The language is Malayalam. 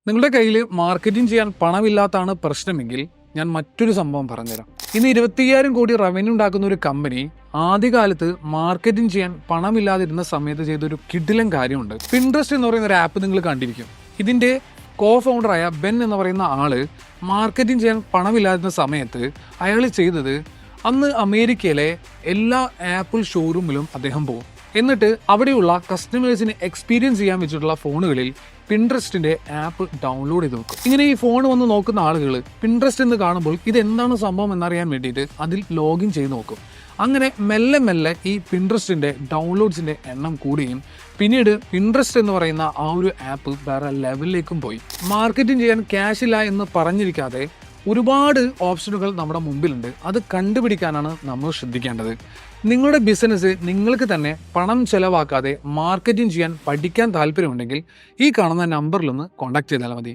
നിങ്ങളുടെ കയ്യിൽ മാർക്കറ്റിംഗ് ചെയ്യാൻ പണമില്ലാത്തതാണ് പ്രശ്നമെങ്കിൽ ഞാൻ മറ്റൊരു സംഭവം പറഞ്ഞുതരാം. ഇന്ന് 25,000 കോടി റവന്യൂ ഉണ്ടാക്കുന്ന ഒരു കമ്പനി ആദ്യകാലത്ത് മാർക്കറ്റിംഗ് ചെയ്യാൻ പണമില്ലാതിരുന്ന സമയത്ത് ചെയ്തൊരു കിടിലൻ കാര്യമുണ്ട്. പിൻട്രസ്റ്റ് എന്ന് പറയുന്ന ഒരു ആപ്പ് നിങ്ങൾ കണ്ടിരിക്കും. ഇതിന്റെ കോ ഫൗണ്ടറായ ബെൻ എന്ന് പറയുന്ന ആള് മാർക്കറ്റിംഗ് ചെയ്യാൻ പണമില്ലാതിരുന്ന സമയത്ത് അയാൾ ചെയ്തത്, അന്ന് അമേരിക്കയിലെ എല്ലാ ആപ്പിൾ ഷോറൂമിലും അദ്ദേഹം പോകും. എന്നിട്ട് അവിടെയുള്ള കസ്റ്റമേഴ്സിന് എക്സ്പീരിയൻസ് ചെയ്യാൻ വെച്ചിട്ടുള്ള ഫോണുകളിൽ പിൻട്രസ്റ്റിന്റെ ആപ്പ് ഡൗൺലോഡ് ചെയ്ത് നോക്കും. ഇങ്ങനെ ഈ ഫോൺ വന്ന് നോക്കുന്ന ആളുകൾ പിൻട്രസ്റ്റ് എന്ന് കാണുമ്പോൾ ഇതെന്താണ് സംഭവം എന്നറിയാൻ വേണ്ടിയിട്ട് അതിൽ ലോഗിൻ ചെയ്ത് നോക്കും. അങ്ങനെ മെല്ലെ മെല്ലെ ഈ പിൻട്രസ്റ്റിന്റെ ഡൗൺലോഡ്സിന്റെ എണ്ണം കൂടുകയും പിന്നീട് പിൻട്രസ്റ്റ് എന്ന് പറയുന്ന ആ ഒരു ആപ്പ് വേറെ ലെവലിലേക്കും പോയി. മാർക്കറ്റിംഗ് ചെയ്യാൻ ക്യാഷ് ഇല്ല എന്ന് പറഞ്ഞിരിക്കാതെ ഒരുപാട് ഓപ്ഷനുകൾ നമ്മുടെ മുമ്പിലുണ്ട്. അത് കണ്ടുപിടിക്കാനാണ് നമ്മൾ ശ്രദ്ധിക്കേണ്ടത്. നിങ്ങളുടെ ബിസിനസ് നിങ്ങൾക്ക് തന്നെ പണം ചെലവാക്കാതെ മാർക്കറ്റിംഗ് ചെയ്യാൻ പഠിക്കാൻ താല്പര്യമുണ്ടെങ്കിൽ ഈ കാണുന്ന നമ്പറിലൊന്ന് കോൺടാക്ട് ചെയ്താൽ മതി.